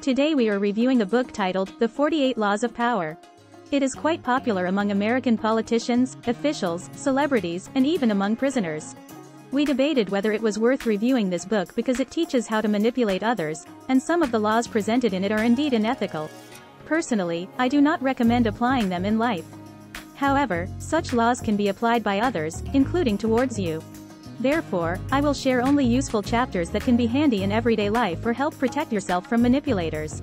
Today we are reviewing a book titled, The 48 Laws of Power. It is quite popular among American politicians, officials, celebrities, and even among prisoners. We debated whether it was worth reviewing this book because it teaches how to manipulate others, and some of the laws presented in it are indeed unethical. Personally, I do not recommend applying them in life. However, such laws can be applied by others, including towards you. Therefore, I will share only useful chapters that can be handy in everyday life or help protect yourself from manipulators.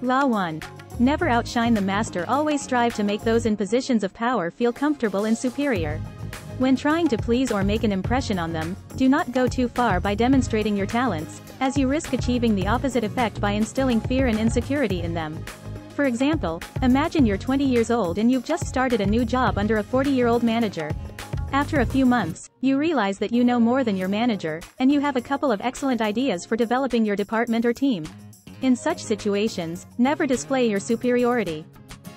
Law 1. Never outshine the master. Always strive to make those in positions of power feel comfortable and superior. When trying to please or make an impression on them, do not go too far by demonstrating your talents, as you risk achieving the opposite effect by instilling fear and insecurity in them. For example, imagine you're 20 years old and you've just started a new job under a 40-year-old manager. After a few months, you realize that you know more than your manager, and you have a couple of excellent ideas for developing your department or team. In such situations, never display your superiority.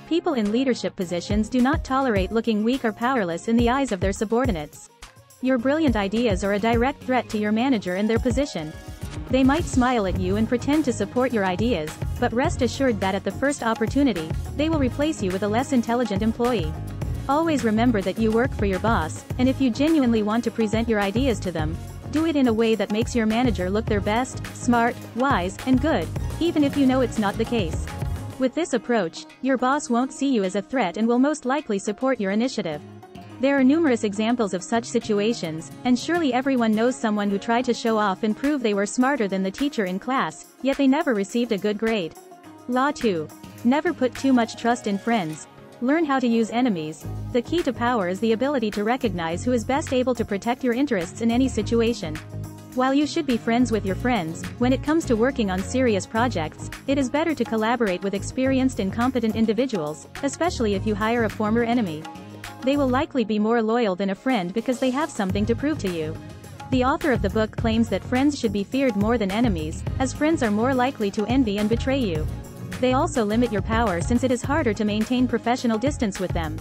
People in leadership positions do not tolerate looking weak or powerless in the eyes of their subordinates. Your brilliant ideas are a direct threat to your manager and their position. They might smile at you and pretend to support your ideas, but rest assured that at the first opportunity, they will replace you with a less intelligent employee. Always remember that you work for your boss, and if you genuinely want to present your ideas to them, do it in a way that makes your manager look their best, smart, wise, and good, even if you know it's not the case. With this approach, your boss won't see you as a threat and will most likely support your initiative. There are numerous examples of such situations, and surely everyone knows someone who tried to show off and prove they were smarter than the teacher in class, yet they never received a good grade. Law 2. Never put too much trust in friends. Learn how to use enemies. The key to power is the ability to recognize who is best able to protect your interests in any situation. While you should be friends with your friends, when it comes to working on serious projects, it is better to collaborate with experienced and competent individuals, especially if you hire a former enemy. They will likely be more loyal than a friend because they have something to prove to you. The author of the book claims that friends should be feared more than enemies, as friends are more likely to envy and betray you. They also limit your power since it is harder to maintain professional distance with them.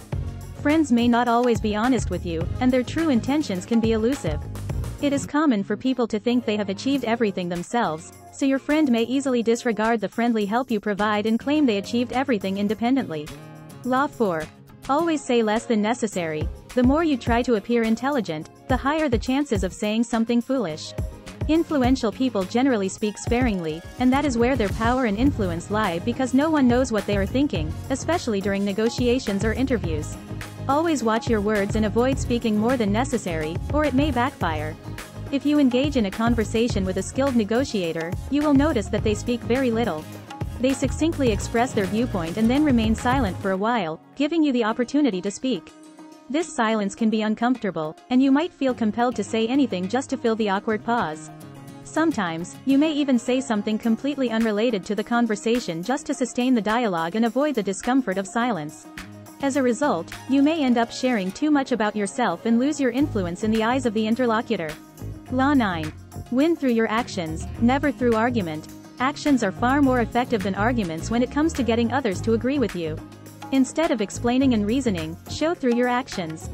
Friends may not always be honest with you, and their true intentions can be elusive. It is common for people to think they have achieved everything themselves, so your friend may easily disregard the friendly help you provide and claim they achieved everything independently. Law 4. Always say less than necessary. The more you try to appear intelligent, the higher the chances of saying something foolish. Influential people generally speak sparingly, and that is where their power and influence lie because no one knows what they are thinking, especially during negotiations or interviews. Always watch your words and avoid speaking more than necessary, or it may backfire. If you engage in a conversation with a skilled negotiator, you will notice that they speak very little. They succinctly express their viewpoint and then remain silent for a while, giving you the opportunity to speak. This silence can be uncomfortable, and you might feel compelled to say anything just to fill the awkward pause. Sometimes, you may even say something completely unrelated to the conversation just to sustain the dialogue and avoid the discomfort of silence. As a result, you may end up sharing too much about yourself and lose your influence in the eyes of the interlocutor. Law 9. Win through your actions, never through argument. Actions are far more effective than arguments when it comes to getting others to agree with you. Instead of explaining and reasoning, show through your actions.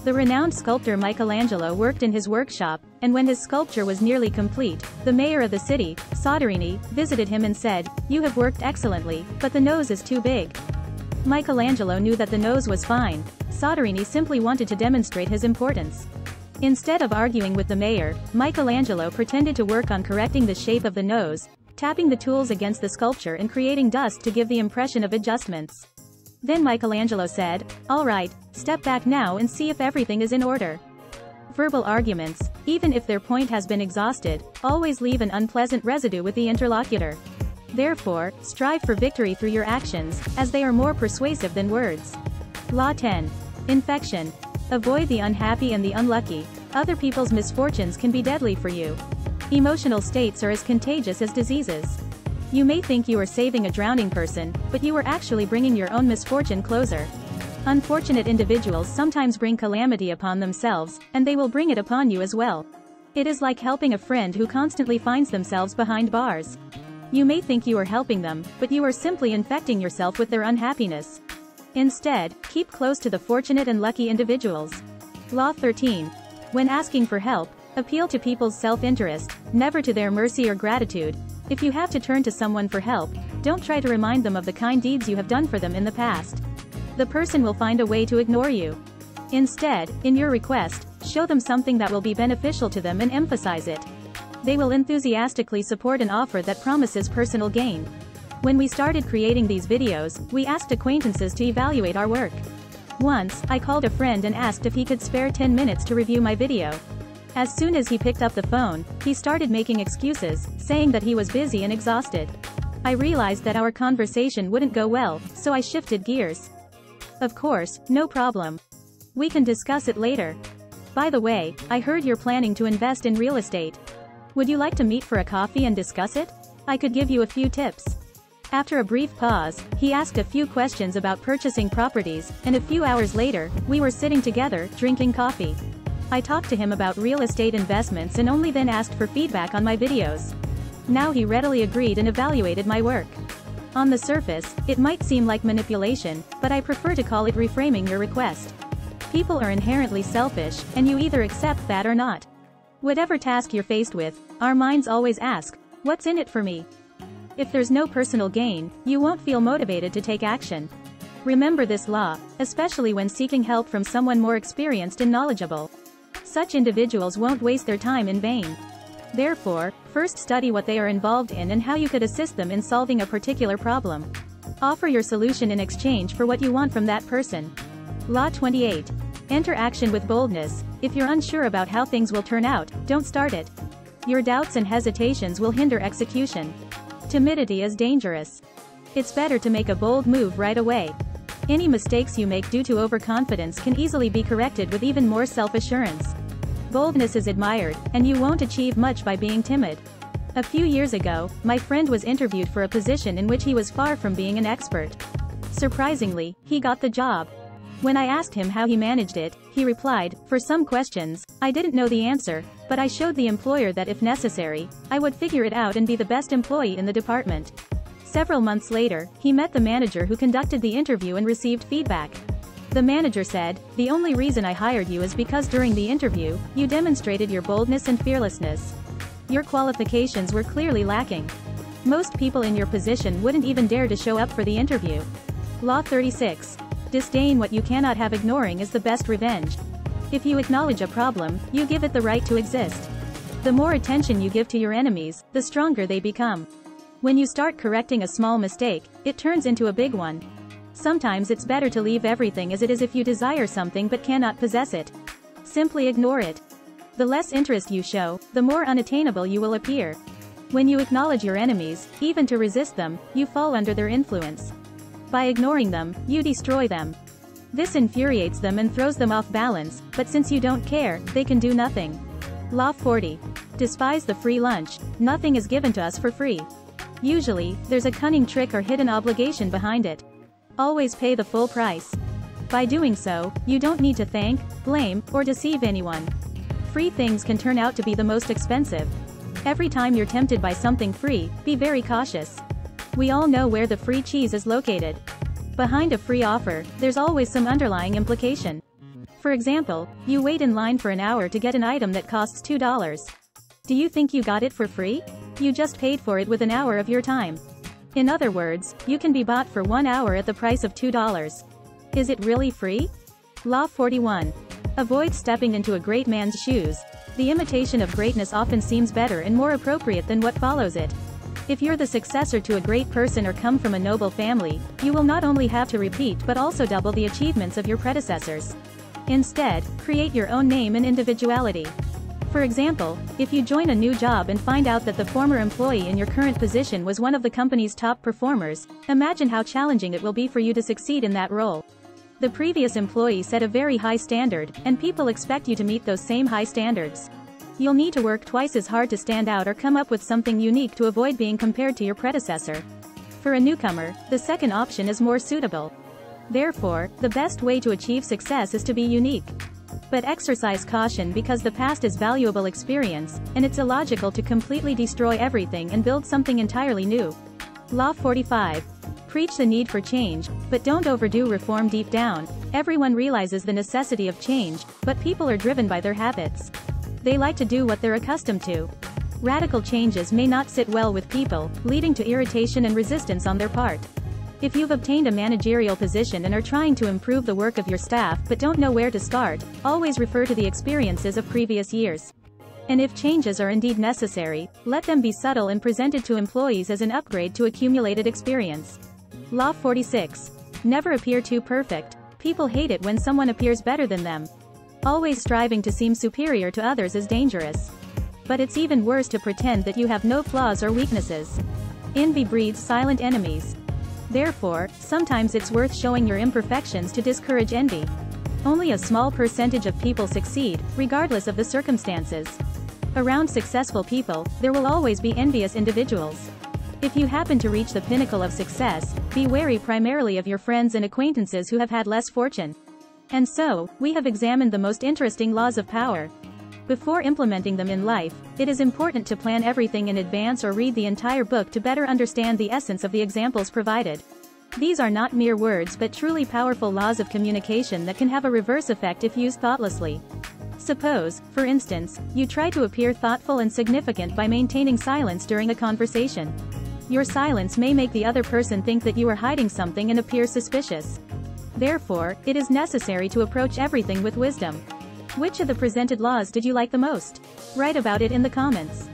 The renowned sculptor Michelangelo worked in his workshop, and when his sculpture was nearly complete, the mayor of the city, Soderini, visited him and said, "You have worked excellently, but the nose is too big." Michelangelo knew that the nose was fine. Soderini simply wanted to demonstrate his importance. Instead of arguing with the mayor, Michelangelo pretended to work on correcting the shape of the nose, tapping the tools against the sculpture and creating dust to give the impression of adjustments. Then Michelangelo said, "All right, step back now and see if everything is in order." Verbal arguments, even if their point has been exhausted, always leave an unpleasant residue with the interlocutor. Therefore, strive for victory through your actions, as they are more persuasive than words. Law 10. Infection. Avoid the unhappy and the unlucky. Other people's misfortunes can be deadly for you. Emotional states are as contagious as diseases. You may think you are saving a drowning person, but you are actually bringing your own misfortune closer. Unfortunate individuals sometimes bring calamity upon themselves, and they will bring it upon you as well. It is like helping a friend who constantly finds themselves behind bars. You may think you are helping them, but you are simply infecting yourself with their unhappiness. Instead, keep close to the fortunate and lucky individuals. Law 13. When asking for help, appeal to people's self-interest, never to their mercy or gratitude. If you have to turn to someone for help, Don't try to remind them of the kind deeds you have done for them in the past. The person will find a way to ignore you. Instead, in your request, show them something that will be beneficial to them and emphasize it. They will enthusiastically support an offer that promises personal gain. When we started creating these videos, we asked acquaintances to evaluate our work. Once, I called a friend and asked if he could spare 10 minutes to review my video. As soon as he picked up the phone, he started making excuses, saying that he was busy and exhausted. I realized that our conversation wouldn't go well, so I shifted gears. Of course, no problem. We can discuss it later. By the way, I heard you're planning to invest in real estate. Would you like to meet for a coffee and discuss it? I could give you a few tips. After a brief pause, he asked a few questions about purchasing properties, and a few hours later, we were sitting together, drinking coffee. I talked to him about real estate investments and only then asked for feedback on my videos. Now he readily agreed and evaluated my work. On the surface, it might seem like manipulation, but I prefer to call it reframing your request. People are inherently selfish, and you either accept that or not. Whatever task you're faced with, our minds always ask, what's in it for me? If there's no personal gain, you won't feel motivated to take action. Remember this law, especially when seeking help from someone more experienced and knowledgeable. Such individuals won't waste their time in vain. Therefore, first study what they are involved in and how you could assist them in solving a particular problem. Offer your solution in exchange for what you want from that person. Law 28. Enter action with boldness. If you're unsure about how things will turn out, don't start it. Your doubts and hesitations will hinder execution. Timidity is dangerous. It's better to make a bold move right away. Any mistakes you make due to overconfidence can easily be corrected with even more self-assurance. Boldness is admired, and you won't achieve much by being timid. A few years ago, my friend was interviewed for a position in which he was far from being an expert. Surprisingly, he got the job. When I asked him how he managed it, he replied, "For some questions, I didn't know the answer, but I showed the employer that if necessary, I would figure it out and be the best employee in the department." Several months later, he met the manager who conducted the interview and received feedback. The manager said, "The only reason I hired you is because during the interview, you demonstrated your boldness and fearlessness. Your qualifications were clearly lacking. Most people in your position wouldn't even dare to show up for the interview." Law 36. Disdain what you cannot have. Ignoring is the best revenge. If you acknowledge a problem, you give it the right to exist. The more attention you give to your enemies, the stronger they become. When you start correcting a small mistake, it turns into a big one. Sometimes it's better to leave everything as it is if you desire something but cannot possess it. Simply ignore it. The less interest you show, the more unattainable you will appear. When you acknowledge your enemies, even to resist them, you fall under their influence. By ignoring them, you destroy them. This infuriates them and throws them off balance, but since you don't care, they can do nothing. Law 40. Despise the free lunch. Nothing is given to us for free. Usually, there's a cunning trick or hidden obligation behind it. Always pay the full price. By doing so, you don't need to thank, blame, or deceive anyone. Free things can turn out to be the most expensive. Every time you're tempted by something free, be very cautious. We all know where the free cheese is located. Behind a free offer, there's always some underlying implication. For example, you wait in line for an hour to get an item that costs $2. Do you think you got it for free? You just paid for it with an hour of your time. In other words, you can be bought for 1 hour at the price of $2. Is it really free? Law 41. Avoid stepping into a great man's shoes. The imitation of greatness often seems better and more appropriate than what follows it. If you're the successor to a great person or come from a noble family, you will not only have to repeat but also double the achievements of your predecessors. Instead, create your own name and individuality. For example, if you join a new job and find out that the former employee in your current position was one of the company's top performers, imagine how challenging it will be for you to succeed in that role. The previous employee set a very high standard, and people expect you to meet those same high standards. You'll need to work twice as hard to stand out or come up with something unique to avoid being compared to your predecessor. For a newcomer, the second option is more suitable. Therefore, the best way to achieve success is to be unique. But exercise caution because the past is valuable experience, and it's illogical to completely destroy everything and build something entirely new. Law 45. Preach the need for change, but don't overdo reform. Deep down, everyone realizes the necessity of change, but people are driven by their habits. They like to do what they're accustomed to. Radical changes may not sit well with people, leading to irritation and resistance on their part. If you've obtained a managerial position and are trying to improve the work of your staff but don't know where to start, always refer to the experiences of previous years. And if changes are indeed necessary, let them be subtle and presented to employees as an upgrade to accumulated experience. Law 46. Never appear too perfect. People hate it when someone appears better than them. Always striving to seem superior to others is dangerous. But it's even worse to pretend that you have no flaws or weaknesses. Envy breeds silent enemies. Therefore, sometimes it's worth showing your imperfections to discourage envy. Only a small percentage of people succeed, regardless of the circumstances. Around successful people, there will always be envious individuals. If you happen to reach the pinnacle of success, be wary primarily of your friends and acquaintances who have had less fortune. And so, we have examined the most interesting laws of power. Before implementing them in life, it is important to plan everything in advance or read the entire book to better understand the essence of the examples provided. These are not mere words but truly powerful laws of communication that can have a reverse effect if used thoughtlessly. Suppose, for instance, you try to appear thoughtful and significant by maintaining silence during a conversation. Your silence may make the other person think that you are hiding something and appear suspicious. Therefore, it is necessary to approach everything with wisdom. Which of the presented laws did you like the most? Write about it in the comments.